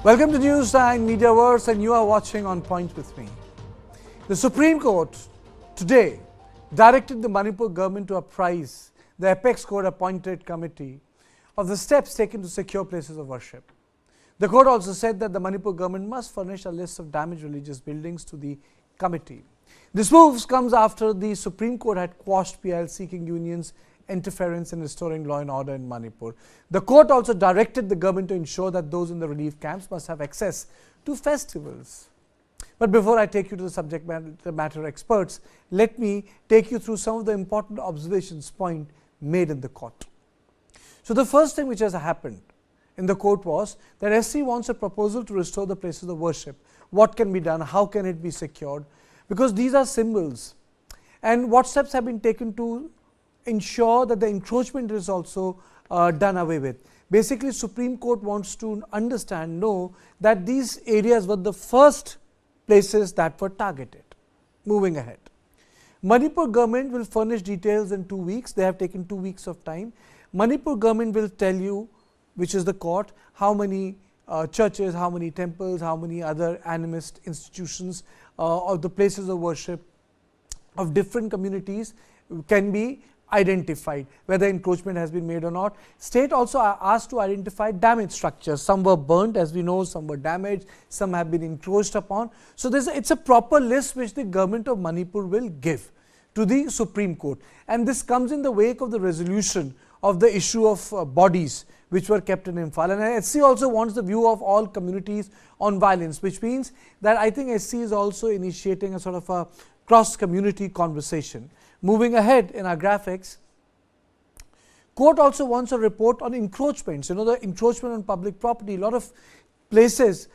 Welcome to News9 Mediaverse, and you are watching On Point with me. The Supreme Court today directed the Manipur government to apprise the Apex Court appointed committee of the steps taken to secure places of worship. The court also said that the Manipur government must furnish a list of damaged religious buildings to the committee. This move comes after the Supreme Court had quashed PIL seeking unions interference in restoring law and order in Manipur. The court also directed the government to ensure that those in the relief camps must have access to festivals. But before I take you to the subject matter experts, let me take you through some of the important observations made in the court. So the first thing which has happened in the court was that SC wants a proposal to restore the places of worship. What can be done? How can it be secured? Because these are symbols. And what steps have been taken to ensure that the encroachment is also done away with. Basically, Supreme Court wants to know that these areas were the first places that were targeted. Moving ahead. Manipur government will furnish details in 2 weeks. They have taken 2 weeks of time. Manipur government will tell you, which is the court, how many churches, how many temples, how many other animist institutions or the places of worship of different communities can be identified, whether encroachment has been made or not. State also are asked to identify damaged structures. Some were burnt, as we know, some were damaged, some have been encroached upon. So it's a proper list which the government of Manipur will give to the Supreme Court. And this comes in the wake of the resolution of the issue of bodies which were kept in IMPHAL. And SC also wants the view of all communities on violence, which means that I think SC is also initiating a sort of a cross-community conversation. Moving ahead in our graphics, court also wants a report on encroachments. You know, the encroachment on public property. A lot of places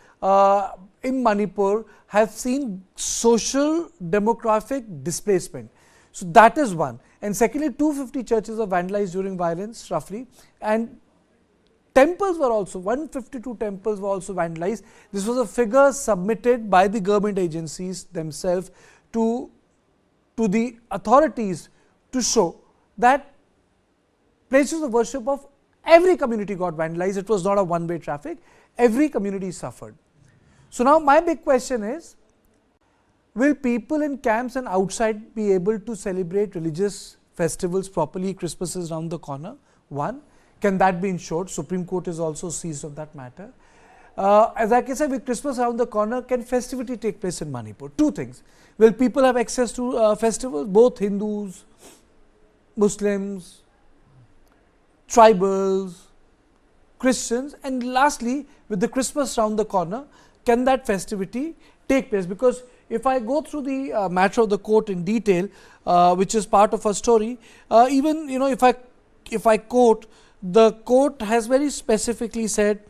in Manipur have seen social demographic displacement. So that is one. And secondly, 250 churches are vandalized during violence, roughly. And temples were also, 152 temples were also vandalized. This was a figure submitted by the government agencies themselves to the authorities to show that places of worship of every community got vandalized. It was not a one-way traffic. Every community suffered. So now my big question is, will people in camps and outside be able to celebrate religious festivals properly? Christmas is around the corner. One, can that be ensured? Supreme Court is also seized of that matter. As I said, with Christmas around the corner, can festivity take place in Manipur? Two things. Will people have access to festivals? Both Hindus, Muslims, tribals, Christians. And lastly, with the Christmas around the corner, can that festivity take place? Because if I go through the matter of the court in detail, which is part of our story, even if I quote, the court has very specifically said,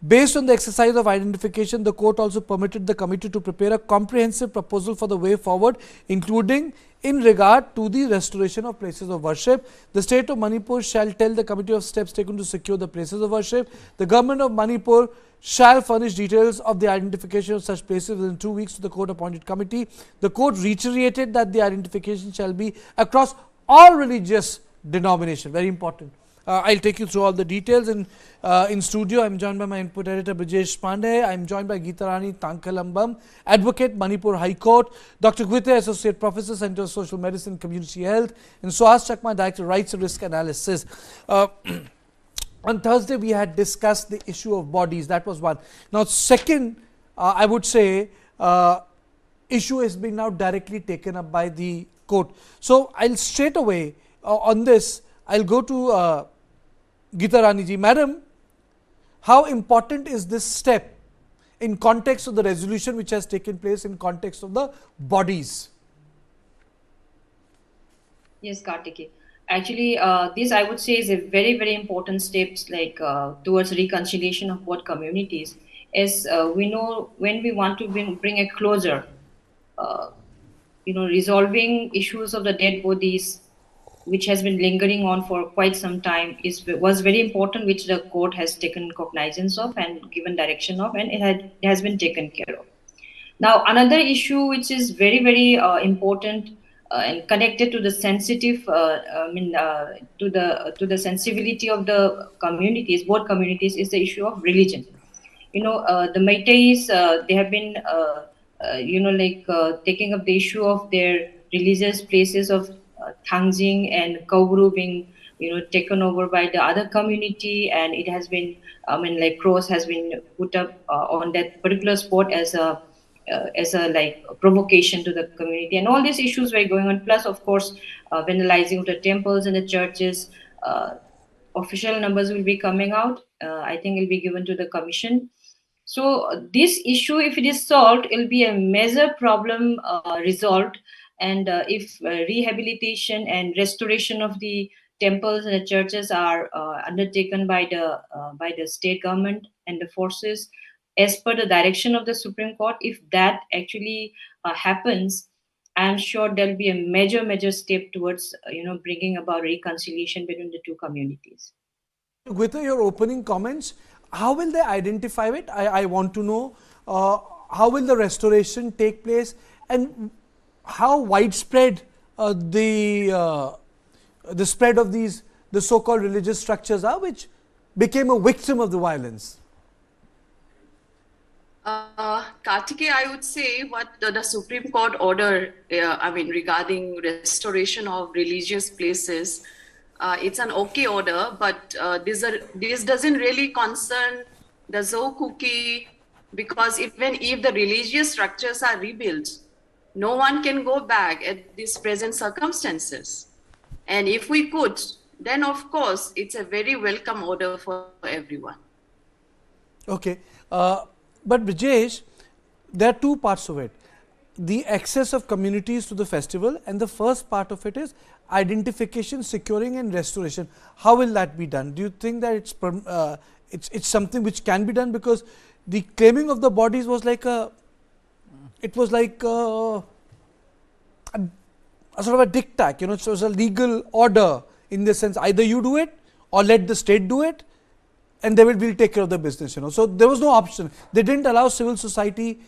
based on the exercise of identification, the court also permitted the committee to prepare a comprehensive proposal for the way forward, including in regard to the restoration of places of worship. The state of Manipur shall tell the committee of steps taken to secure the places of worship. The government of Manipur shall furnish details of the identification of such places within 2 weeks to the court appointed committee. The court reiterated that the identification shall be across all religious denominations. Very important. I'll take you through all the details. In studio, I'm joined by my input editor Brijesh Pandey. I'm joined by Geetarani Tankalambam, advocate, Manipur High Court, Dr. Guite, Associate Professor, Center of Social Medicine, Community Health, and Suhas Chakma, Director, Rights and Risk Analysis. On Thursday, we had discussed the issue of bodies. That was one. Now, second, I would say, issue has been now directly taken up by the court. So, I'll straight away on this, I'll go to Geetarani ji. Madam, how important is this step in context of the resolution which has taken place in context of the bodies? Yes, Kartiki. Actually, this I would say is a very, very important steps towards reconciliation of both communities. As we know, when we want to bring a closure, resolving issues of the dead bodies, which has been lingering on for quite some time, was very important, which the court has taken cognizance of and given direction of, and it has been taken care of. Now, another issue which is very, very important and connected to the sensitive, to the sensibility of the communities, both communities, is the issue of religion. the Meiteis, they have been, taking up the issue of their religious places of Thangjing and Kauru being, taken over by the other community, and it has been, like cross has been put up on that particular spot as a like provocation to the community, and all these issues were going on. Plus, of course, vandalizing of the temples and the churches. Official numbers will be coming out. I think it will be given to the commission. So this issue, if it is solved, it will be a major problem resolved. And if rehabilitation and restoration of the temples and the churches are undertaken by the state government and the forces as per the direction of the Supreme Court, if that actually happens, I'm sure there'll be a major step towards bringing about reconciliation between the two communities. With your opening comments, how will they identify it? I want to know how will the restoration take place and how widespread the spread of these the so-called religious structures are, which became a victim of the violence. Kartike, I would say what the Supreme Court order, regarding restoration of religious places, it's an okay order, but this doesn't really concern the KUKI, because even if the religious structures are rebuilt, no one can go back at these present circumstances. And if we could, then of course, it's a very welcome order for everyone. Okay. But Brijesh, there are two parts of it. The access of communities to the festival, and the first part of it is identification, securing and restoration. How will that be done? Do you think that it's something which can be done? Because the claiming of the bodies was like a sort of a diktat, it was a legal order in the sense either you do it or let the state do it, and they will take care of the business, So there was no option. They didn't allow civil society,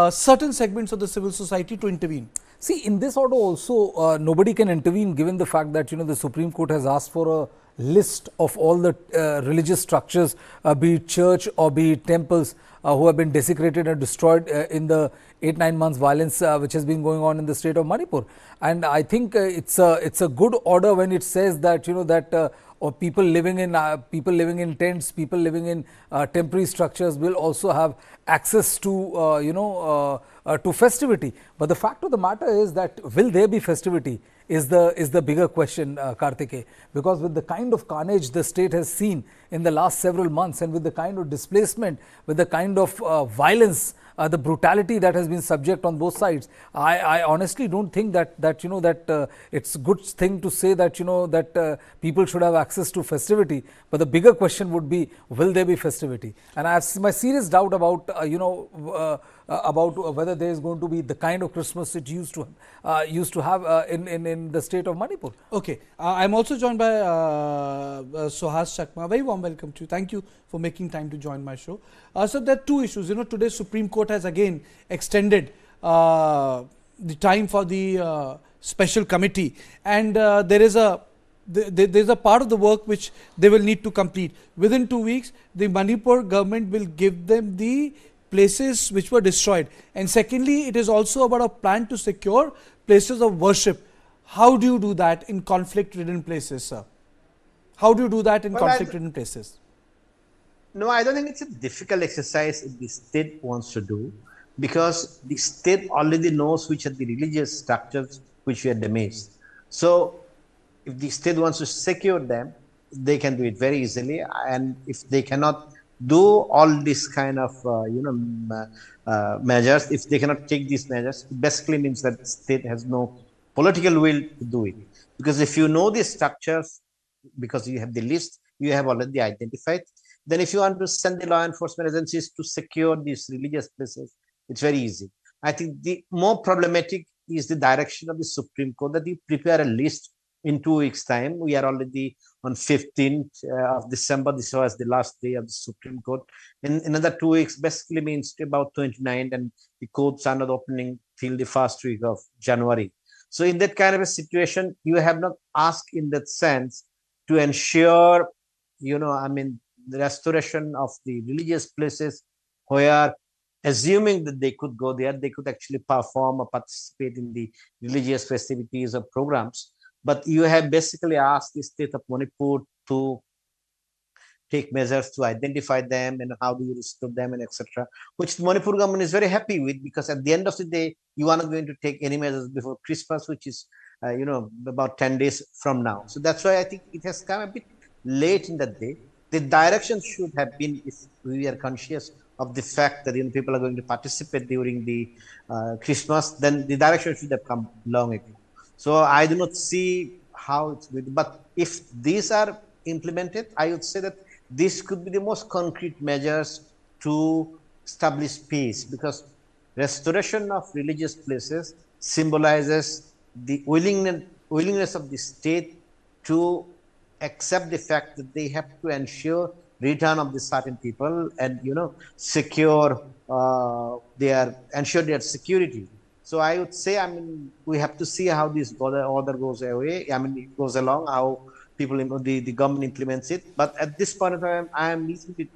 certain segments of the civil society to intervene. See, in this order also, nobody can intervene, given the fact that, the Supreme Court has asked for a list of all the religious structures, be it church or be it temples, who have been desecrated and destroyed in the 8-9 months violence which has been going on in the state of Manipur. And I think it's a good order when it says that, or people living in tents, people living in temporary structures will also have access to to festivity. But the fact of the matter is that will there be festivity is the bigger question, Kartike, because with the kind of carnage the state has seen in the last several months, and with the kind of displacement, with the kind of violence, the brutality that has been subject on both sides, I honestly don't think that it's a good thing to say that that people should have access to festivity. But the bigger question would be, will there be festivity? And I have my serious doubt about about whether there is going to be the kind of Christmas it used to have in the state of Manipur. Okay, I'm also joined by Suhas Chakma. Very warm welcome to you. Thank you for making time to join my show. So there are two issues. Today Supreme Court has again extended the time for the special committee, and there is a part of the work which they will need to complete within 2 weeks. The Manipur government will give them the places which were destroyed, and secondly, it is also about a plan to secure places of worship. How do you do that in conflict-ridden places, sir? How do you do that in conflict-ridden places? No, I don't think it's a difficult exercise if the state wants to do, because the state already knows which are the religious structures which were damaged. So if the state wants to secure them, they can do it very easily. And if they cannot do all this kind of measures, if they cannot take these measures, it basically means that the state has no political will to do it. Because if you know these structures, because you have the list, you have already identified, then if you want to send the law enforcement agencies to secure these religious places, it's very easy. I think the more problematic is the direction of the Supreme Court, that you prepare a list in 2 weeks' time. We are already on 15th of December. This was the last day of the Supreme Court. In another 2 weeks, basically means about 29th, and the courts are not opening till the first week of January. So in that kind of a situation, you have not asked in that sense to ensure, the restoration of the religious places where assuming that they could go there, they could actually perform or participate in the religious festivities or programs. But you have basically asked the state of Manipur to take measures to identify them and how do you restore them and etc. Which the Manipur government is very happy with, because at the end of the day, you are not going to take any measures before Christmas, which is about 10 days from now. So that's why I think it has come a bit late in that day. The direction should have been, if we are conscious of the fact that people are going to participate during the Christmas, then the direction should have come long ago. So I do not see how it's going to, but if these are implemented, I would say that this could be the most concrete measures to establish peace, because restoration of religious places symbolizes the willingness of the state to accept the fact that they have to ensure return of the certain people and secure ensure their security. So I would say, we have to see how this order goes away. It goes along, how people, the government implements it. But at this point of time, I am a little bit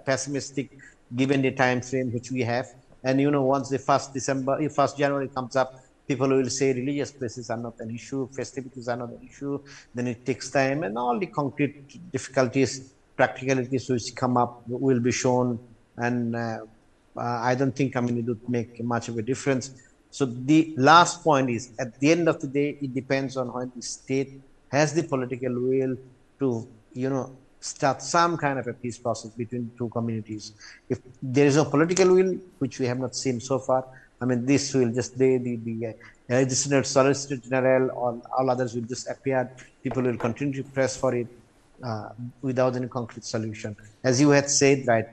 pessimistic given the time frame which we have. And once the 1st January comes up, people will say religious places are not an issue, festivities are not an issue. Then it takes time, and all the concrete difficulties, practicalities which come up will be shown. And I don't think it would make much of a difference. So the last point is, at the end of the day, it depends on how the state has the political will to, start some kind of a peace process between two communities. If there is no political will, which we have not seen so far, this will just, the Registered Solicitor General or all others will just appear. People will continue to press for it without any concrete solution. As you had said, right,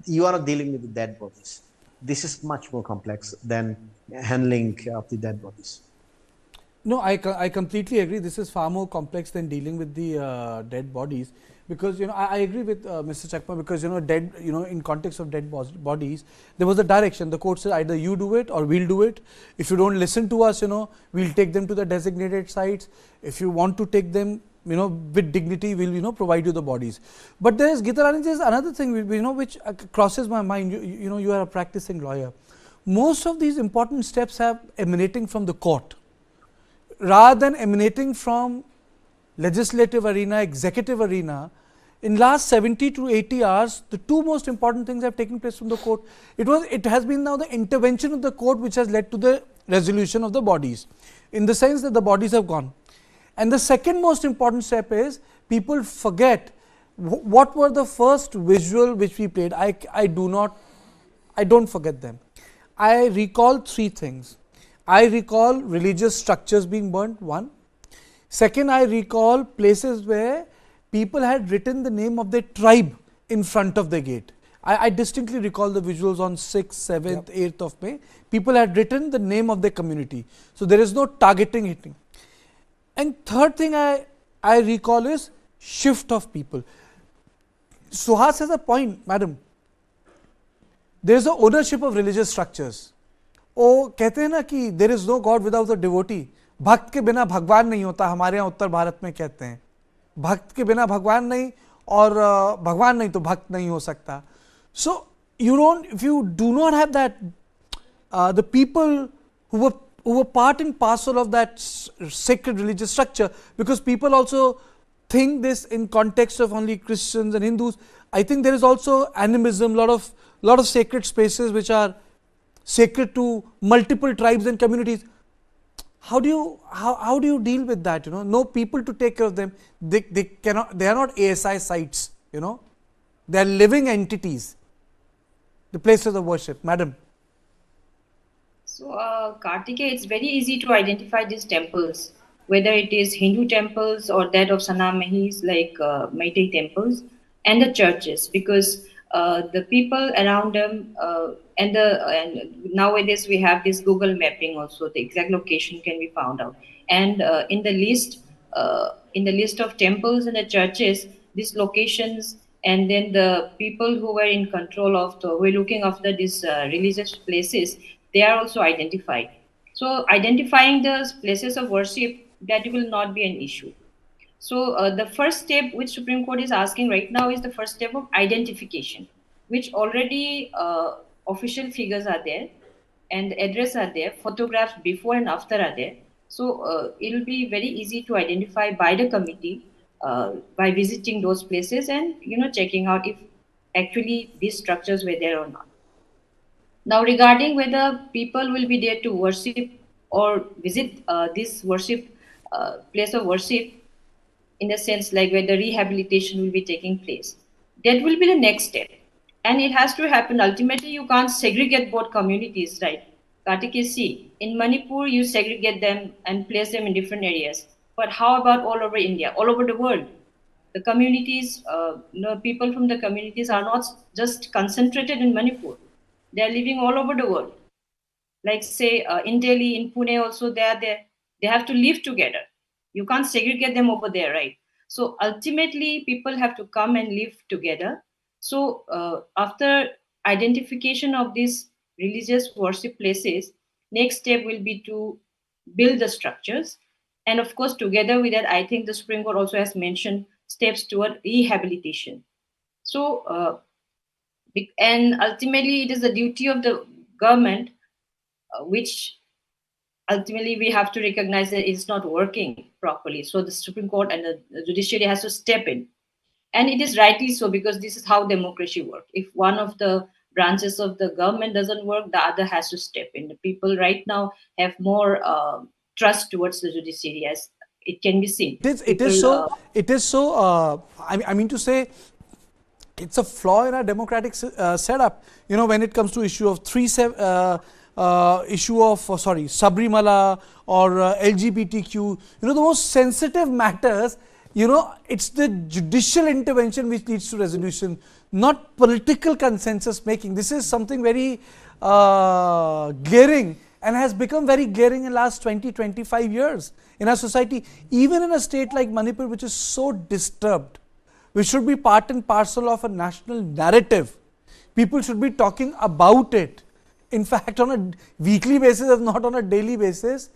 you are not dealing with the dead bodies. This is much more complex than handling of the dead bodies. No, I completely agree. This is far more complex than dealing with the dead bodies, because I agree with Mr. Chakma, because dead, in context of dead bodies, there was a direction. The court said either you do it or we'll do it. If you don't listen to us, we'll take them to the designated sites. If you want to take them, with dignity, we'll provide you the bodies. But there's Gitarani, there's another thing which crosses my mind. You are a practicing lawyer. Most of these important steps have emanating from the court, rather than emanating from legislative arena, executive arena. In last 70 to 80 hours, the two most important things have taken place from the court. It has been now the intervention of the court which has led to the resolution of the bodies, in the sense that the bodies have gone. And the second most important step is, people forget what were the first visual which we played. I don't forget them. I recall three things. I recall religious structures being burnt, one. Second, I recall places where people had written the name of their tribe in front of the gate. I distinctly recall the visuals on 6th, 7th, 8th of May. People had written the name of their community. So there is no targeting, hitting. And third thing I recall is shift of people. Suhas has a point, madam. There is a ownership of religious structures. वो कहते हैं ना कि there is no god without a devotee, भक्त के बिना भगवान नहीं होता, हमारे यहाँ उत्तर भारत में कहते हैं भक्त के बिना भगवान नहीं, और भगवान नहीं तो भक्त नहीं हो सकता. सो you don't, if you do not have that, the people who were part and parcel of that sacred religious structure, because people also think this in context of only Christians and Hindus. I think there is also animism, lot of sacred spaces which are sacred to multiple tribes and communities. How do you deal with that? No people to take care of them. They cannot. They are not ASI sites. They are living entities. The places of worship, madam. So, Kartikeya, it's very easy to identify these temples, whether it is Hindu temples or that of Sanamahis, like Meitei temples, and the churches, because the people around them, and nowadays we have this Google mapping also, the exact location can be found out. And in the list of temples and the churches, these locations, and then the people who were in control of who were looking after these religious places, they are also identified. So identifying the places of worship, that will not be an issue. So the first step which Supreme Court is asking right now is the first step of identification. which already official figures are there and address are there, photographs before and after are there. So it will be very easy to identify by the committee by visiting those places and checking out if actually these structures were there or not. Now, regarding whether people will be there to worship or visit this worship place of worship, in a sense like where the rehabilitation will be taking place, that will be the next step, and it has to happen. Ultimately, you can't segregate both communities, right? Kartik, you see, in Manipur, you segregate them and place them in different areas. But how about all over India, all over the world? The communities, people from the communities are not just concentrated in Manipur. They are living all over the world. Like say in Delhi, in Pune, also they are there. They have to live together. You can't segregate them over there, right? So ultimately, people have to come and live together. So after identification of these religious worship places, next step will be to build the structures, and of course, together with that, I think the Supreme Court also has mentioned steps toward rehabilitation. So, and ultimately, it is the duty of the government, which ultimately we have to recognize that it's not working properly. So the Supreme Court and the judiciary has to step in. And it is rightly so, because this is how democracy works. If one of the branches of the government doesn't work, the other has to step in. The people right now have more trust towards the judiciary, as it can be seen. It is so, I mean to say, it's a flaw in our democratic setup. When it comes to issue of Sabrimala or LGBTQ, the most sensitive matters, it's the judicial intervention which leads to resolution, not political consensus making. This is something very glaring and has become very glaring in the last 20-25 years in our society. Even in a state like Manipur, which is so disturbed, which should be part and parcel of a national narrative. People should be talking about it. In fact, on a weekly basis, if not on a daily basis,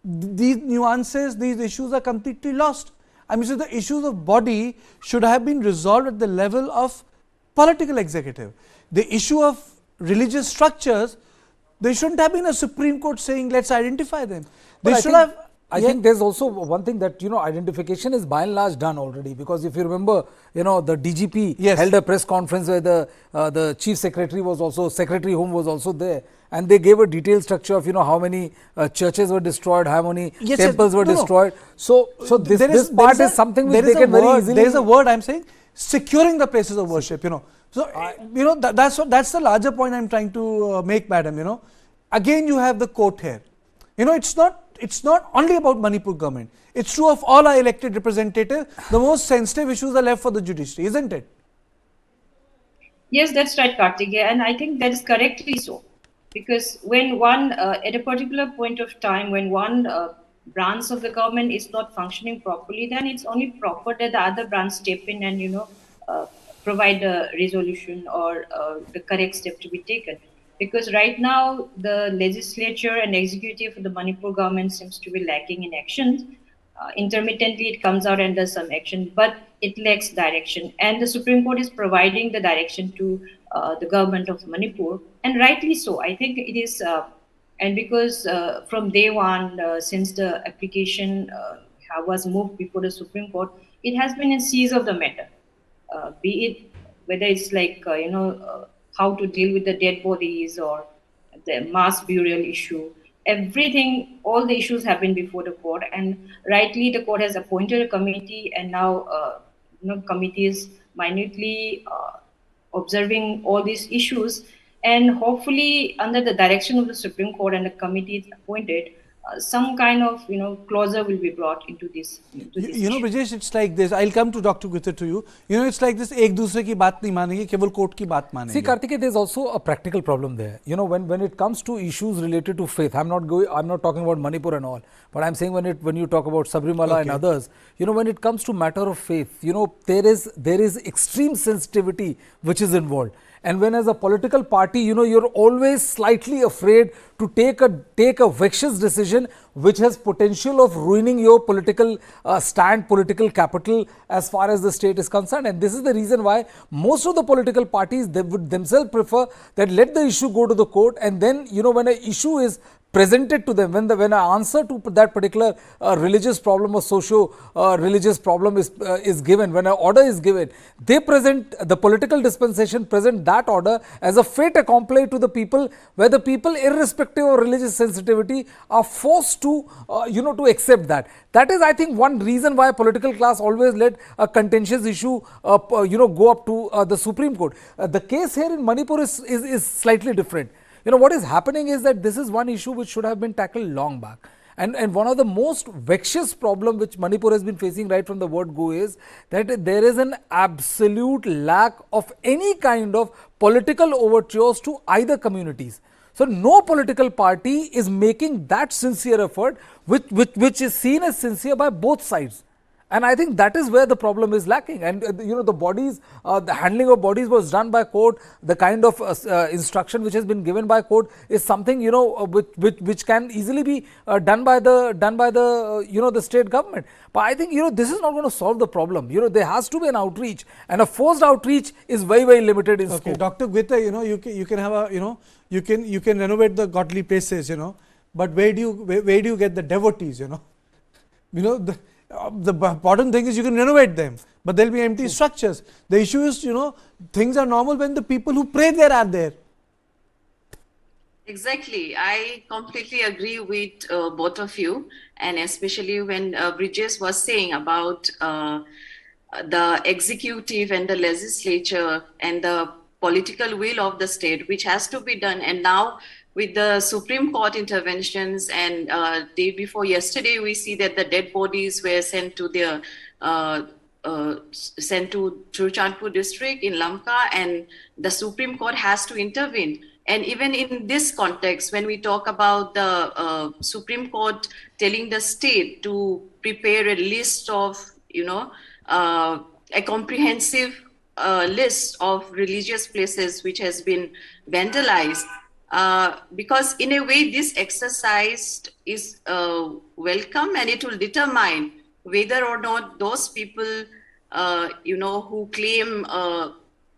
these nuances, these issues are completely lost. I mean, so the issues of body should have been resolved at the level of political executive. The issue of religious structures, there shouldn't have been a Supreme Court saying, let's identify them. They should have. I think there's also one thing that, identification is by and large done already, because if you remember, the DGP held a press conference where the Chief Secretary was also, Secretary Home was also there, and they gave a detailed structure of, how many churches were destroyed, how many temples were destroyed. So this part is something which they can very easily. There is a word I'm saying, securing the places of worship, So, that's the larger point I'm trying to make, madam, Again, you have the court here. It's not only about Manipur government. It's true of all our elected representatives. The most sensitive issues are left for the judiciary, isn't it? Yes, that's right, Kartik. And I think that is correctly so. Because when one, at a particular point of time, when one branch of the government is not functioning properly, then it's only proper that the other branch step in and, provide a resolution or the correct step to be taken. Because right now, the legislature and executive of the Manipur government seems to be lacking in actions. Intermittently, it comes out and does some action, but it lacks direction. And the Supreme Court is providing the direction to the government of Manipur, and rightly so. I think it is, and because from day one, since the application was moved before the Supreme Court, it has been in seize of the matter. Be it whether it's like, how to deal with the dead bodies or the mass burial issue. Everything, all the issues have been before the court, and rightly the court has appointed a committee, and now committee is minutely observing all these issues, and hopefully under the direction of the Supreme Court and the committee is appointed, some kind of closure will be brought into this. Brijesh, it's like this. I'll come to Dr. Guthrie to you. It's like this. एक दूसरे की बात नहीं मानेंगे, केवल court की बात मानेंगे. See, Kartikeya, there's also a practical problem there. When it comes to issues related to faith, I'm not talking about Manipur and all, but I'm saying when you talk about Sabrimala and others, when it comes to matter of faith, there is extreme sensitivity which is involved. And when as a political party, you're always slightly afraid to take a vexatious decision which has potential of ruining your political stand, political capital as far as the state is concerned. And this is the reason why most of the political parties, they would themselves prefer that let the issue go to the court, and then when an issue is presented to them, when an answer to that particular religious problem or socio religious problem is given, when an order is given, they present the political dispensation, present that order as a fait accompli to the people, where the people, irrespective of religious sensitivity, are forced to to accept that. That is, I think, one reason why political class always let a contentious issue go up to the Supreme Court. The case here in Manipur is slightly different. What is happening is that this is one issue which should have been tackled long back. And one of the most vexatious problem which Manipur has been facing right from the word go is that there is an absolute lack of any kind of political overtures to either communities. So no political party is making that sincere effort which is seen as sincere by both sides. And I think that is where the problem is lacking. And the bodies, the handling of bodies was done by court. The kind of instruction which has been given by court is something which can easily be done by the the state government. But I think this is not going to solve the problem. There has to be an outreach, and a forced outreach is very limited in scope. Dr. Gwita, you can have a you can renovate the godly places, but where do you get the devotees? The important thing is you can renovate them, but there will be empty structures. The issue is, things are normal when the people who pray there are there. Exactly. I completely agree with both of you, and especially when Bridges was saying about the executive and the legislature and the political will of the state, which has to be done. And now with the Supreme Court interventions, and day before yesterday, we see that the dead bodies were sent to their sent to Churchandpur district in Lamka, and the Supreme Court has to intervene. And even in this context, when we talk about the Supreme Court telling the state to prepare a list of, a comprehensive list of religious places which has been vandalized, because in a way this exercise is welcome, and it will determine whether or not those people, who claim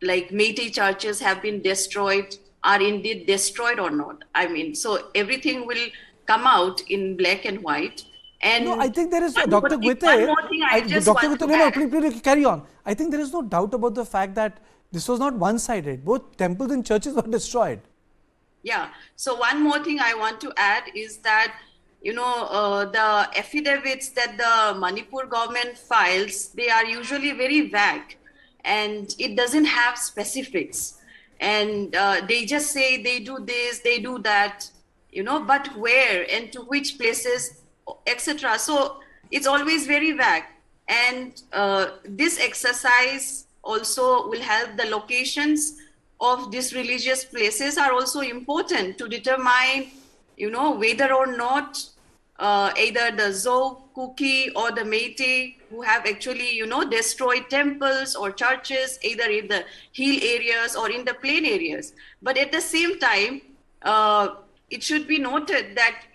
like Meitei churches have been destroyed are indeed destroyed or not. I mean, so everything will come out in black and white. And no, I think there is, Dr. Gwite, please carry on. I think there is no doubt about the fact that this was not one-sided. Both temples and churches were destroyed. Yeah. So one more thing I want to add is that, the affidavits that the Manipur government files, they are usually very vague, and it doesn't have specifics. And they just say they do this, they do that, but where and to which places, etc. So it's always very vague. And this exercise also will help. The locations of these religious places are also important to determine, whether or not either the Zou, KUKI or the Meitei who have actually, destroyed temples or churches, either in the hill areas or in the plain areas. But at the same time, it should be noted that,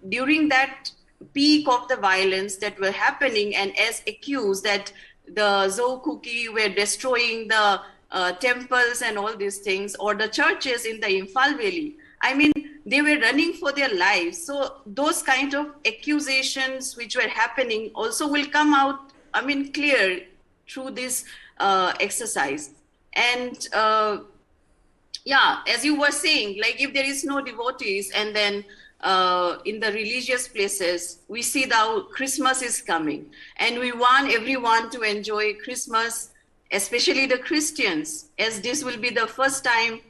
during that peak of the violence that were happening, and as accused that the Zou, KUKI were destroying the temples and all these things, or the churches in the IMPHAL Valley, they were running for their lives. So those kind of accusations which were happening also will come out, clear through this exercise. And as you were saying, like if there is no devotees, and then in the religious places, we see that Christmas is coming, and we want everyone to enjoy Christmas, especially the Christians, as this will be the first time.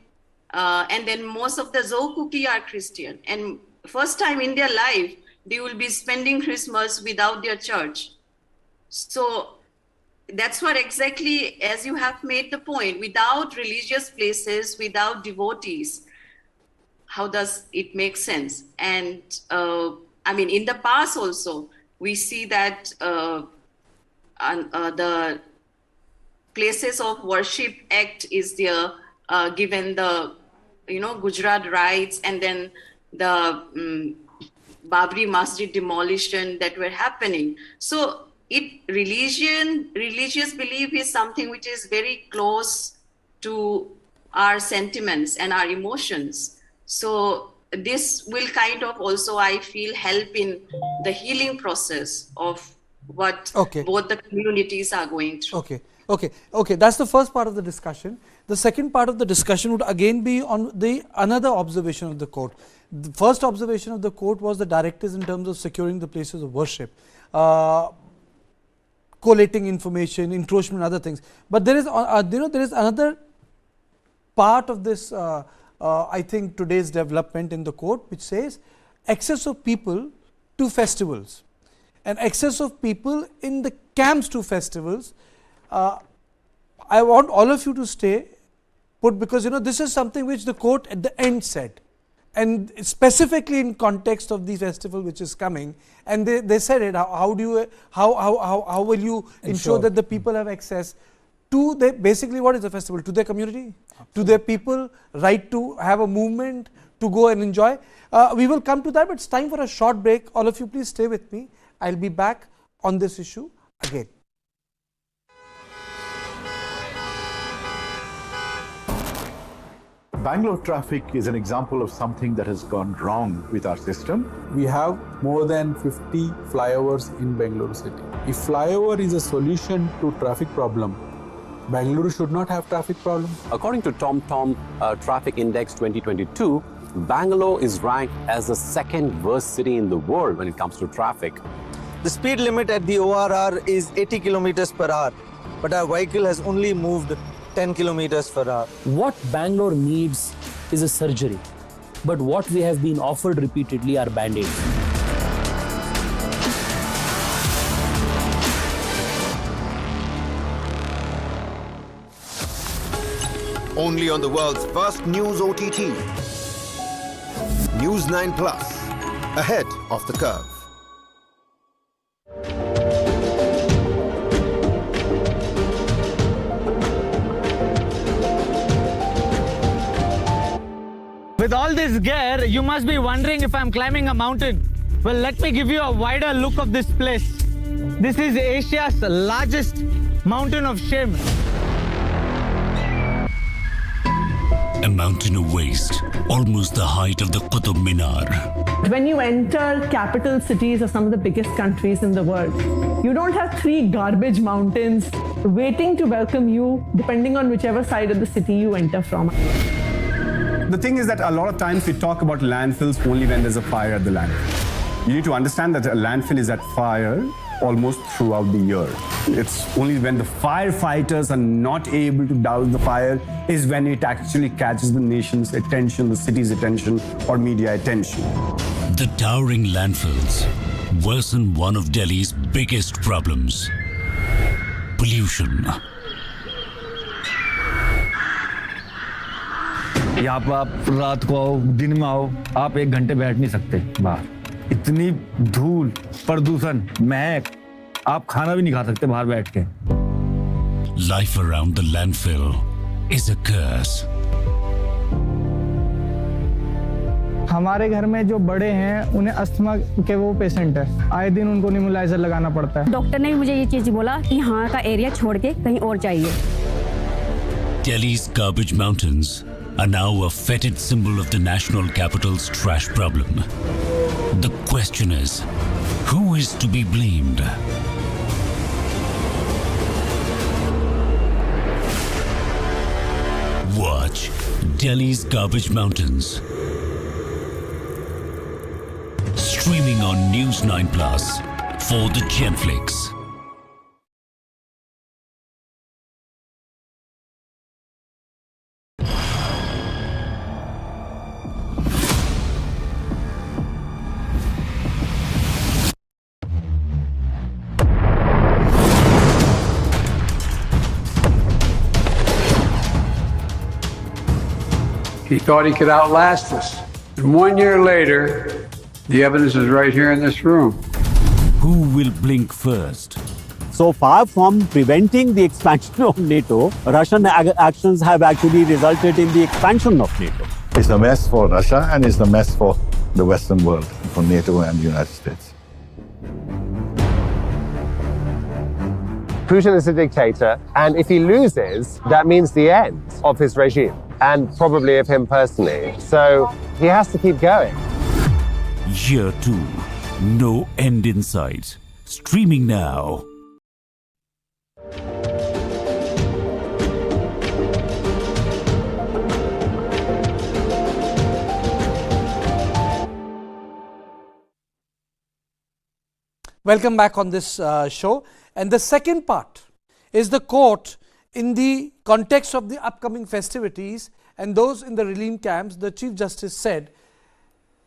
And then most of the Zou, KUKI are Christian, and first time in their life, they will be spending Christmas without their church. So that's what exactly, as you have made the point, without religious places, without devotees, how does it make sense? And in the past also, we see that the places of worship act is there, given the, Gujarat riots and then the Babri Masjid demolition that were happening. So religious belief is something which is very close to our sentiments and our emotions. So this will kind of also, I feel, help in the healing process of what both the communities are going through. Okay. That's the first part of the discussion. The second part of the discussion would again be on the another observation of the court. The first observation of the court was the directives in terms of securing the places of worship, collating information, encroachment, other things. But there is, there is another part of this, I think, today's development in the court, which says access of people to festivals and access of people in the camps to festivals. I want all of you to stay put, because this is something which the court at the end said, and specifically in context of the festival which is coming, and they said it. How will you ensure that the people have access to their, basically what is the festival, to their community, to their people, right to have a movement, to go and enjoy. We will come to that, but it's time for a short break. All of you please stay with me. I'll be back on this issue again. Bangalore traffic is an example of something that has gone wrong with our system. We have more than 50 flyovers in Bangalore city. If flyover is a solution to traffic problem, Bangalore should not have traffic problem. According to TomTom Traffic Index 2022, Bangalore is ranked as the second worst city in the world when it comes to traffic. The speed limit at the ORR is 80 kilometers per hour, but our vehicle has only moved 10 kilometers per hour. What Bangalore needs is a surgery, but what we have been offered repeatedly are band-aids. Only on the world's first news OTT. News9 Plus, ahead of the curve. With all this gear, you must be wondering if I'm climbing a mountain. Well, let me give you a wider look of this place. This is Asia's largest mountain of shame. A mountain of waste, almost the height of the Qutub Minar. When you enter capital cities of some of the biggest countries in the world, you don't have 3 garbage mountains waiting to welcome you, depending on whichever side of the city you enter from. The thing is that a lot of times we talk about landfills only when there's a fire at the landfill. You need to understand that a landfill is at fire almost throughout the year. It's only when the firefighters are not able to douse the fire is when it actually catches the nation's attention, the city's attention, or media attention. The towering landfills worsen one of Delhi's biggest problems: pollution. यहाँ पर आप रात को आओ, दिन में आओ, आप 1 घंटे बैठ नहीं सकते बाहर। इतनी धूल, प्रदूषण, महक, आप खाना भी नहीं खा सकते बाहर बैठ के। Life around the landfill is a curse. हमारे घर में जो बड़े हैं उन्हें अस्थमा के वो पेशेंट है, आए दिन उनको नेबुलाइजर लगाना पड़ता है। डॉक्टर ने मुझे ये चीज बोला कि यहाँ का एरिया छोड़ के कहीं और चाहिए। Delhi's garbage mountains are now a fetid symbol of the national capital's trash problem. The question is, who is to be blamed? Watch Delhi's Garbage Mountains. Streaming on News9 Plus for the Gemflix. He thought he could outlast us. And 1 year later, the evidence is right here in this room. Who will blink first? So far from preventing the expansion of NATO, Russian actions have actually resulted in the expansion of NATO. It's a mess for Russia and it's a mess for the Western world, for NATO and the United States. Putin is a dictator, and if he loses, that means the end of his regime, and probably of him personally. So he has to keep going. Year 2, no end in sight. Streaming now. Welcome back on this show. And the second part is the court in the context of the upcoming festivities and those in the relief camps. The Chief Justice said,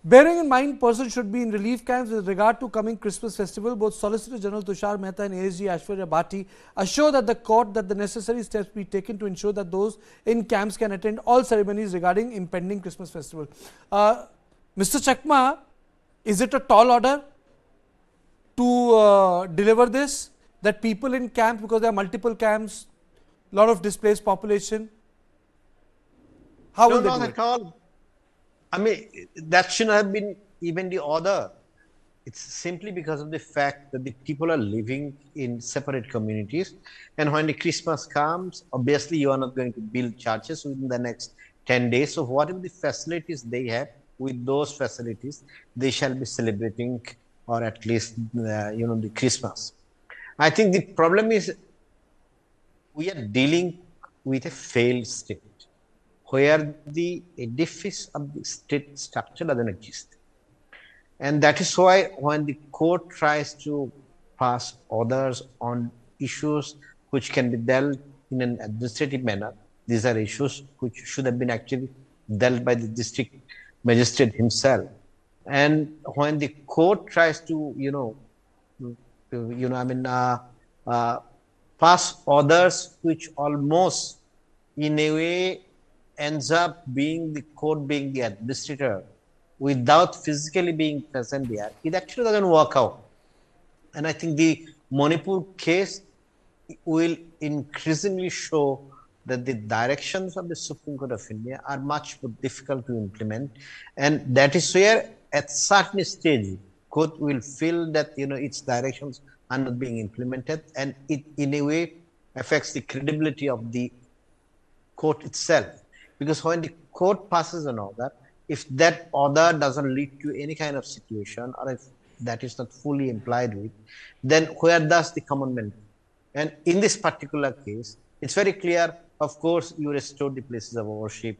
bearing in mind persons should be in relief camps with regard to coming Christmas festival, both Solicitor General Tushar Mehta and ASG Aishwarya Bhati assure that the court that the necessary steps be taken to ensure that those in camps can attend all ceremonies regarding impending Christmas festival. Mr. Chakma, is it a tall order to deliver this, that people in camps, because there are multiple camps, lot of displaced population, how will they do it? Not at all. I mean, that shouldn't have been even the order. It's simply because of the fact that the people are living in separate communities, and when the Christmas comes, obviously you are not going to build churches within the next 10 days. So whatever the facilities they have, with those facilities, they shall be celebrating, or at least, the Christmas. I think the problem is we are dealing with a failed state, where the edifice of the state structure doesn't exist. And that is why when the court tries to pass orders on issues which can be dealt in an administrative manner, these are issues which should have been actually dealt by the district magistrate himself. And when the court tries to, pass orders which almost in a way ends up being the court being the administrator without physically being present there, it actually doesn't work out. And I think the Manipur case will increasingly show that the directions of the Supreme Court of India are much more difficult to implement. And that is where at certain stage, court will feel that, its directions are not being implemented, and it in a way affects the credibility of the court itself. Because when the court passes an order, if that order doesn't lead to any kind of situation, or if that is not fully implied with, then where does the commandment? And in this particular case, it's very clear, of course, you restore the places of worship,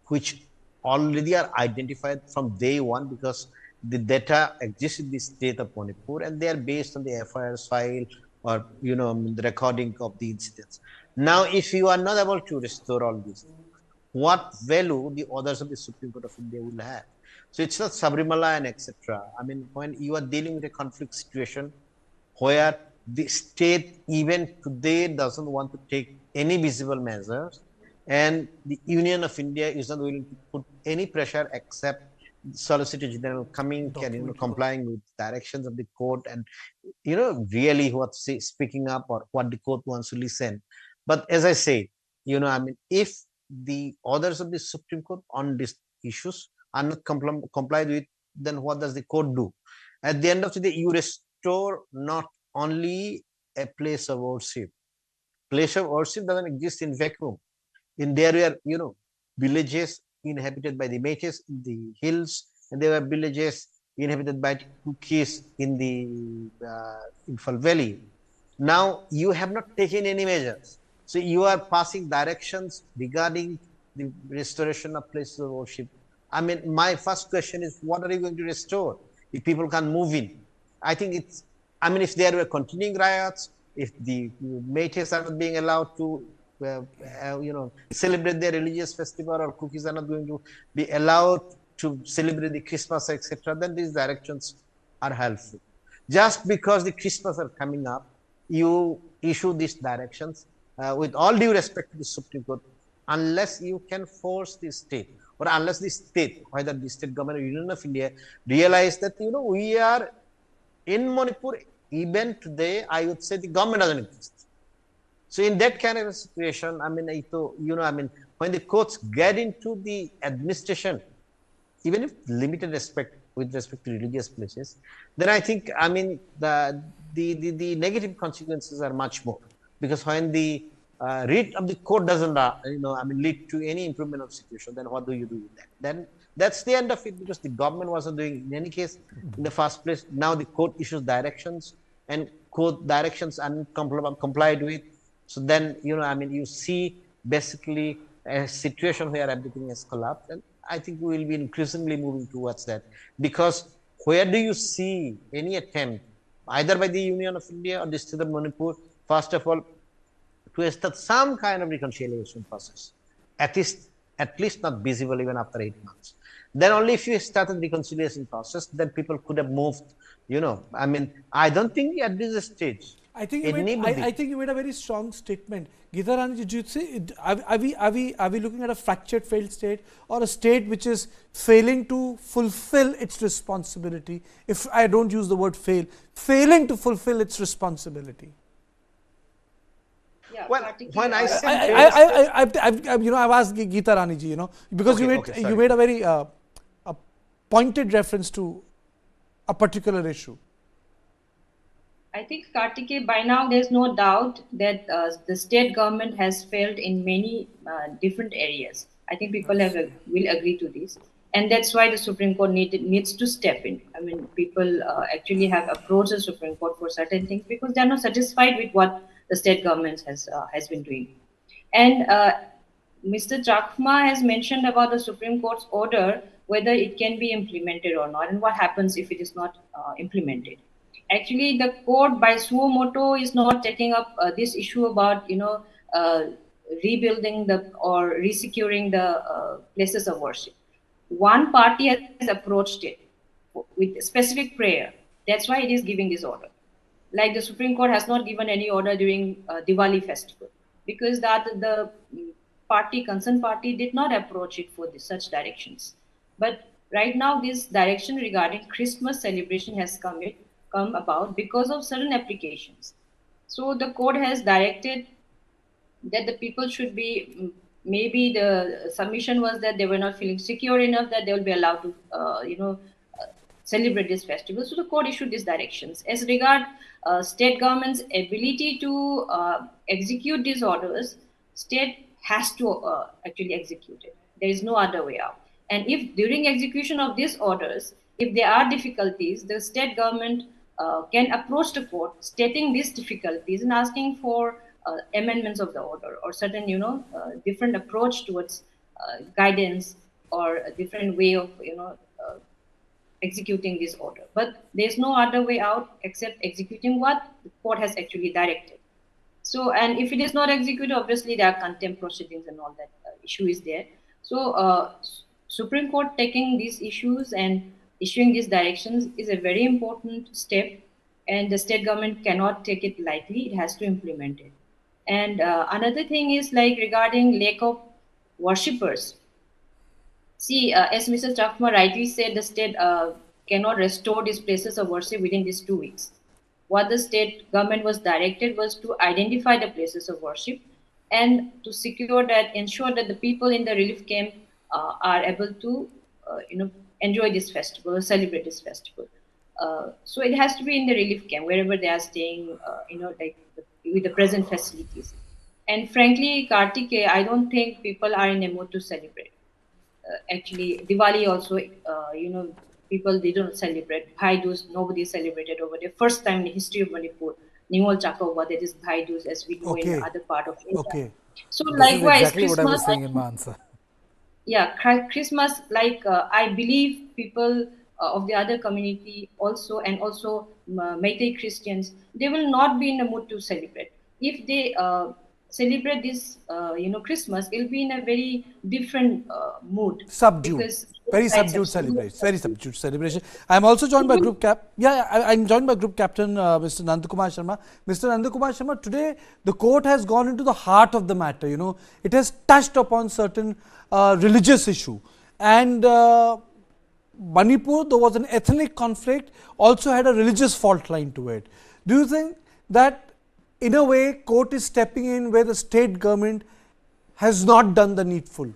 which already are identified from day one, because the data exists in the state of Manipur, and they are based on the FIR's file or, the recording of the incidents. Now, if you are not able to restore all these, what value the orders of the Supreme Court of India will have? So it's not Sabrimala and etc. I mean, when you are dealing with a conflict situation where the state even today doesn't want to take any visible measures, and the Union of India is not willing to put any pressure except Solicitor General coming and complying with directions of the court, and really speaking up or what the court wants to listen. But as I say, if the orders of the Supreme Court on these issues are not complied with, then what does the court do? At the end of the day, you restore not only a place of worship. Place of worship doesn't exist in vacuum. In there were, villages inhabited by the Metis in the hills, and there were villages inhabited by KUKIs in the IMPHAL Valley. Now, you have not taken any measures. So, you are passing directions regarding the restoration of places of worship. I mean, my first question is, what are you going to restore if people can't move in? I think it's, if there were continuing riots, if the Metis are not being allowed to celebrate their religious festival, or KUKIs are not going to be allowed to celebrate the Christmas, etc., then these directions are helpful. Just because the Christmas are coming up, you issue these directions with all due respect to the Supreme Court, unless you can force the state, or unless the state, whether the state government or Union of India, realize that, we are in Manipur even today, I would say the government doesn't exist. So in that kind of a situation, I mean, when the courts get into the administration, even if limited respect with respect to religious places, then I think, I mean, the negative consequences are much more, because when the writ of the court doesn't, lead to any improvement of situation, then what do you do with that? Then that's the end of it, because the government wasn't doing in any case in the first place. Now the court issues directions, and court directions are complied with. So then, you see basically a situation where everything has collapsed, and I think we will be increasingly moving towards that, because where do you see any attempt, either by the Union of India or the state of Manipur, first of all, to start some kind of reconciliation process, at least not visible even after 8 months. Then only if you start a reconciliation process, then people could have moved, I don't think at this stage, I think you made a very strong statement. Geeta Rani, did you say, are we looking at a fractured, failed state, or a state which is failing to fulfill its responsibility? If I don't use the word fail, failing to fulfill its responsibility. Yeah, well, when I say I've asked Geeta Rani ji, because you made a very a pointed reference to a particular issue. I think, Kartikeya, by now there's no doubt that the state government has failed in many different areas. I think people will agree to this. And that's why the Supreme Court needs to step in. I mean, people actually have approached the Supreme Court for certain things because they're not satisfied with what the state government has been doing. And Mr. Chakma has mentioned about the Supreme Court's order, whether it can be implemented or not, and what happens if it is not implemented. Actually, the court by suo moto is not taking up this issue about rebuilding or resecuring the places of worship. One party has approached it with specific prayer. That's why it is giving this order. Like the Supreme Court has not given any order during Diwali festival, because the concerned party did not approach it for such directions. But right now, this direction regarding Christmas celebration has come about because of certain applications. So the court has directed that the people should be, maybe the submission was that they were not feeling secure enough that they will be allowed to, celebrate this festival. So the court issued these directions. As regard state government's ability to execute these orders, state has to actually execute it. There is no other way out. And if during execution of these orders, if there are difficulties, the state government can approach the court stating these difficulties and asking for amendments of the order or certain, different approach towards guidance or a different way of, executing this order. But there's no other way out except executing what the court has actually directed. So, and if it is not executed, obviously there are contempt proceedings and all that issue is there. So, Supreme Court taking these issues and issuing these directions is a very important step, and the state government cannot take it lightly. It has to implement it. And another thing is like regarding lack of worshippers. See, as Mr. Chakma rightly said, the state cannot restore these places of worship within these 2 weeks. What the state government was directed was to identify the places of worship and to ensure that the people in the relief camp are able to, enjoy this festival or celebrate this festival. So it has to be in the relief camp, wherever they are staying, with the present facilities. And frankly, Kartikeya, I don't think people are in a mood to celebrate. Actually, Diwali also, people, they don't celebrate. Bhai Dooj, nobody celebrated over there. First time in the history of Manipur, Ningol Chakawa, that is Bhai Dooj, as we know in other part of India. Okay. So this likewise, is exactly Christmas, what I was saying in my answer. Yeah, Christmas, I believe people of the other community also, and also Meitei Christians, they will not be in the mood to celebrate. If they celebrate this, Christmas, it'll be in a very different mood. Subdued. Very subdued celebration. I'm also joined by Group I'm joined by Group Captain Mr. Nandakumar Sharma. Mr. Nandakumar Sharma, today the court has gone into the heart of the matter. It has touched upon certain religious issue, and Manipur, there was an ethnic conflict, also had a religious fault line to it. Do you think that in a way court is stepping in where the state government has not done the needful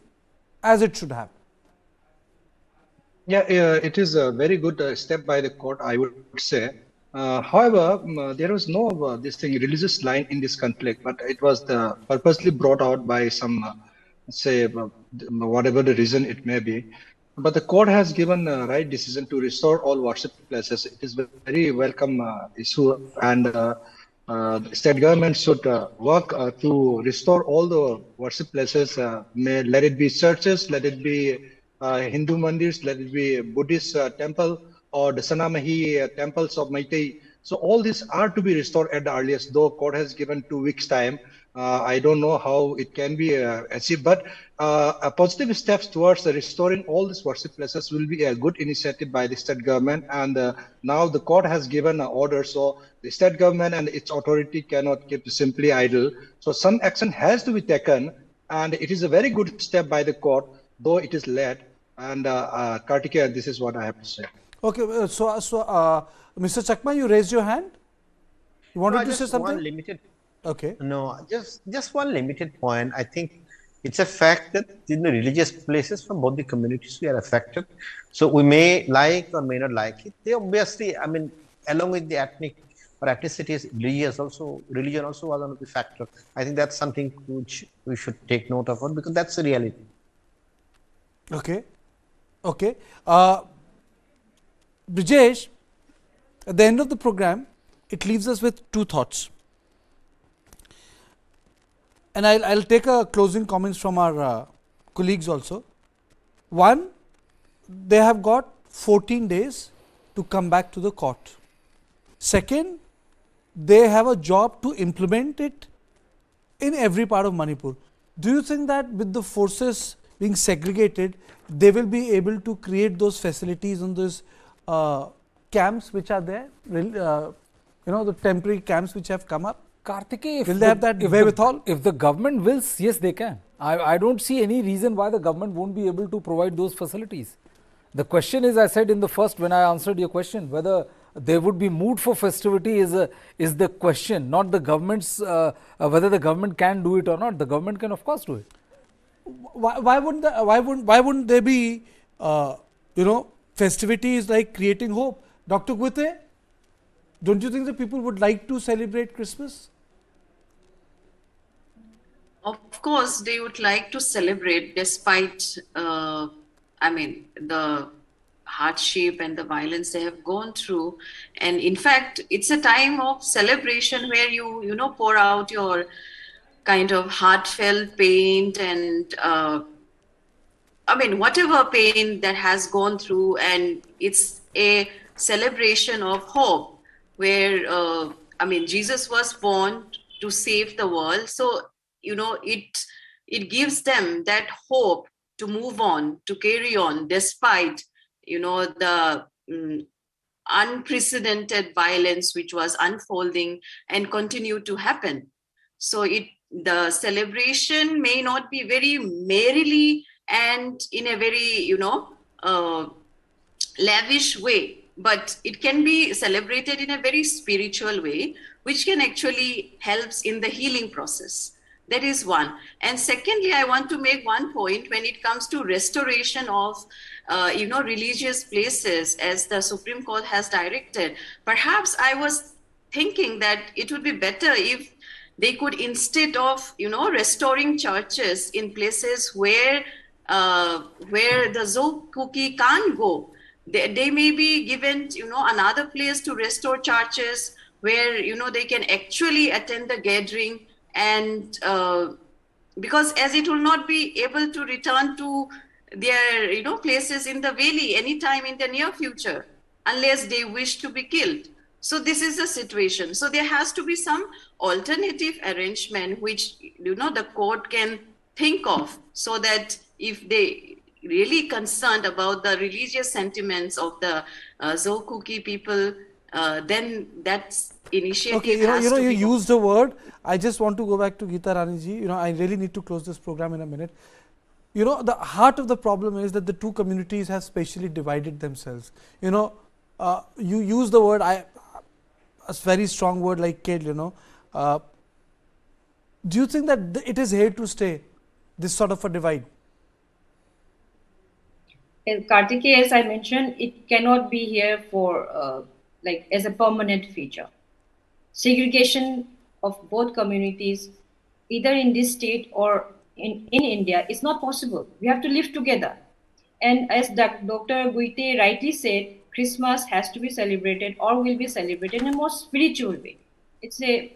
as it should have? Yeah, it is a very good step by the court, I would say. However, there was no this thing religious line in this conflict, but it was purposely brought out by some, say, whatever the reason it may be. But the court has given right decision to restore all worship places. It is very welcome issue, and the state government should work to restore all the worship places. Let it be churches, let it be Hindu mandirs, let it be Buddhist temple or the Sanamahi temples of Meitei. So all these are to be restored at the earliest, though court has given 2 weeks time. I don't know how it can be achieved, but a positive steps towards restoring all these worship places will be a good initiative by the state government. And now the court has given an order, so the state government and its authority cannot keep simply idle. So some action has to be taken, and it is a very good step by the court, though it is late. And Kartikeya, this is what I have to say. Okay, Mr. Chakma, you raised your hand. You wanted to say something? One limited. Okay. No, just one limited point. I think it's a fact that in the religious places from both the communities we are affected. So we may like or may not like it. They obviously, I mean, along with the ethnic or ethnicities, religion also was one of the factors. I think that's something which we should take note of, because that's the reality. Okay. Okay. Brijesh, at the end of the program, it leaves us with 2 thoughts. And I'll take a closing comments from our colleagues also. One, they have got 14 days to come back to the court. Second, they have a job to implement it in every part of Manipur. Do you think that with the forces being segregated, they will be able to create those facilities on those camps which are there, the temporary camps which have come up? Kartikeya, will they have that wherewithal? If the government wills, yes, they can. I don't see any reason why the government won't be able to provide those facilities. The question is, I said in the first, when I answered your question, whether there would be mood for festivity is the question, not the government's, whether the government can do it or not. The government can, of course, do it. Why wouldn't there be, festivities like creating hope? Dr. Guite, don't you think the people would like to celebrate Christmas? Of course, they would like to celebrate despite, the hardship and the violence they have gone through. And in fact, it's a time of celebration where you pour out your kind of heartfelt pain and, whatever pain that has gone through. And it's a celebration of hope where, Jesus was born to save the world. So, it gives them that hope to move on, to carry on, despite, the unprecedented violence which was unfolding and continue to happen. So the celebration may not be very merrily and in a very, lavish way, but it can be celebrated in a very spiritual way, which can actually helps in the healing process. That is one. And secondly, I want to make one point when it comes to restoration of, religious places, as the Supreme Court has directed. Perhaps I was thinking that it would be better if they could, instead of, restoring churches in places where the KUKI can't go, they may be given, another place to restore churches where, they can actually attend the gathering. And because as it will not be able to return to their, places in the valley anytime in the near future, unless they wish to be killed. So this is the situation. So there has to be some alternative arrangement which, the court can think of, so that if they really concerned about the religious sentiments of the KUKI people, then that's initiative. Okay, you used a word. I just want to go back to Geeta Rani ji. I really need to close this program in a minute. The heart of the problem is that the two communities have spatially divided themselves. You use the word, a very strong word like kid, do you think that it is here to stay, this sort of a divide? Kartikeya, as I mentioned, it cannot be here for like as a permanent feature. Segregation of both communities, either in this state or in India, is not possible. We have to live together. And as Dr. Guite rightly said, Christmas has to be celebrated or will be celebrated in a more spiritual way. It's a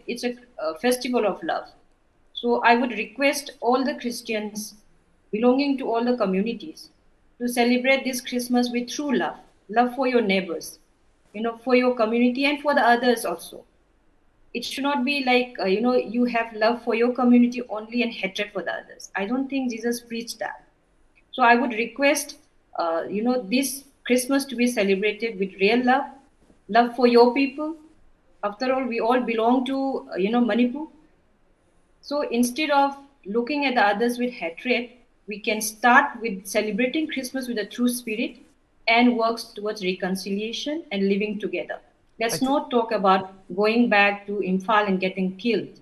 festival of love. So I would request all the Christians belonging to all the communities to celebrate this Christmas with true love, love for your neighbors, for your community and for the others also. It should not be like, you have love for your community only and hatred for the others. I don't think Jesus preached that. So I would request, this Christmas to be celebrated with real love, love for your people. After all, we all belong to, Manipur. So instead of looking at the others with hatred, we can start with celebrating Christmas with a true spirit and work towards reconciliation and living together. Let's not talk about going back to IMPHAL and getting killed.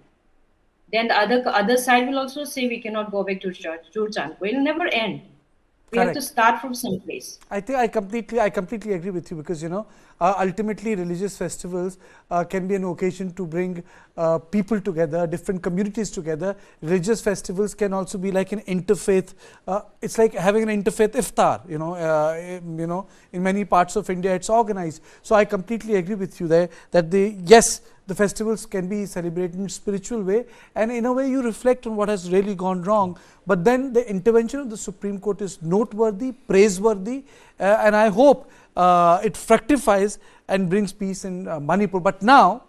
Then the other side will also say we cannot go back to church. It will never end. We have to start from some place. I think I completely agree with you, because ultimately religious festivals can be an occasion to bring people together, different communities together. Religious festivals can also be like an interfaith. It's like having an interfaith iftar. In many parts of India it's organized. So I completely agree with you there that the festivals can be celebrated in a spiritual way, and in a way you reflect on what has really gone wrong. But then the intervention of the Supreme Court is noteworthy, praiseworthy, and I hope it fructifies and brings peace in Manipur. But now,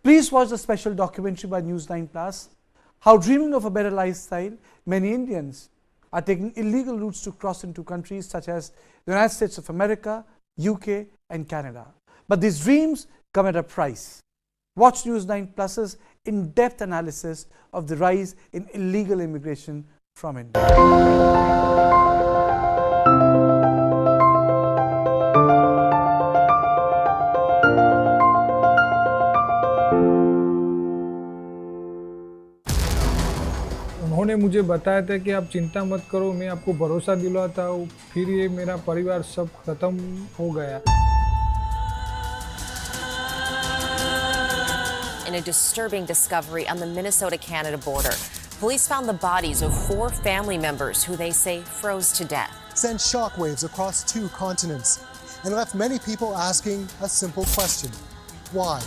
please watch the special documentary by News9 Plus, how dreaming of a better lifestyle, many Indians are taking illegal routes to cross into countries such as the United States of America, UK and Canada. But these dreams come at a price. Watch News9 Plus's in-depth analysis of the rise in illegal immigration from India. उन्होंने मुझे बताया था कि आप चिंता मत करो, मैं आपको भरोसा दिलाता हूँ, फिर ये मेरा परिवार सब खत्म हो गया। In a disturbing discovery on the Minnesota-Canada border, police found the bodies of 4 family members who they say froze to death. Sent shockwaves across 2 continents and left many people asking a simple question: why?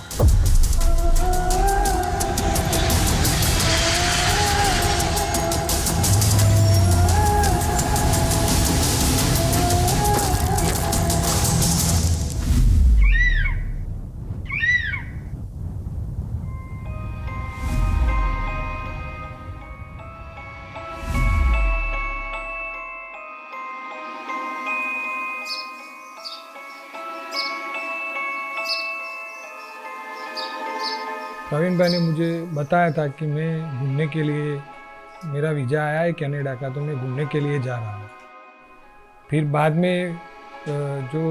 Praveen भाई ने मुझे बताया था कि मैं घूमने के लिए, मेरा वीज़ा आया है कनाडा का, तो मैं घूमने के लिए जा रहा हूँ। फिर बाद में जो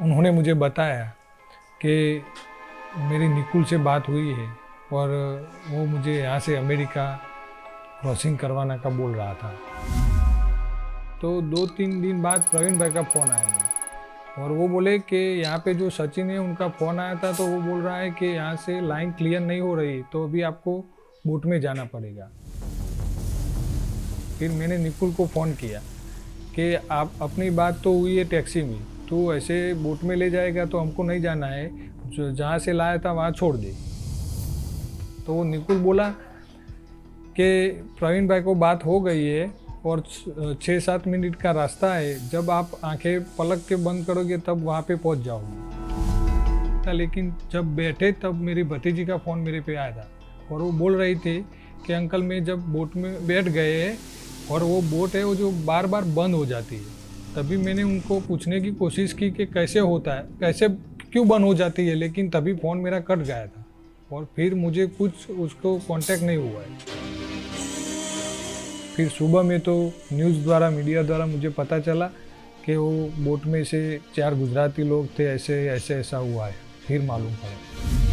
उन्होंने मुझे बताया कि मेरी निकुल से बात हुई है और वो मुझे यहाँ से अमेरिका क्रॉसिंग करवाना का बोल रहा था। तो 2-3 दिन बाद प्रवीण भाई का फ़ोन आया मुझे और वो बोले कि यहाँ पे जो सचिन है उनका फ़ोन आया था, तो वो बोल रहा है कि यहाँ से लाइन क्लियर नहीं हो रही, तो अभी आपको बोट में जाना पड़ेगा। फिर मैंने निकुल को फ़ोन किया कि आप अपनी बात तो हुई है टैक्सी में, तो ऐसे बोट में ले जाएगा तो हमको नहीं जाना है, जो जहाँ से लाया था वहाँ छोड़ दे। तो वो निकुल बोला कि प्रवीण भाई को बात हो गई है और 6-7 मिनट का रास्ता है, जब आप आंखें पलक के बंद करोगे तब वहाँ पे पहुँच जाओगे। लेकिन जब बैठे तब मेरी भतीजी का फ़ोन मेरे पे आया था और वो बोल रही थी कि अंकल मैं जब बोट में बैठ गए और वो बोट है वो जो बार बार बंद हो जाती है, तभी मैंने उनको पूछने की कोशिश की कि कैसे होता है, कैसे क्यों बंद हो जाती है, लेकिन तभी फ़ोन मेरा कट गया था और फिर मुझे कुछ उसको कांटेक्ट नहीं हुआ है। फिर सुबह में तो न्यूज़ द्वारा, मीडिया द्वारा मुझे पता चला कि वो बोट में से 4 गुजराती लोग थे, ऐसा हुआ है, फिर मालूम पड़ा।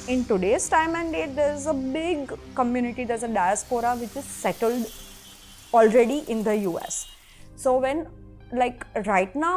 in today's time and date, there's a big community, there's a diaspora which is settled already in the US. So when, like right now,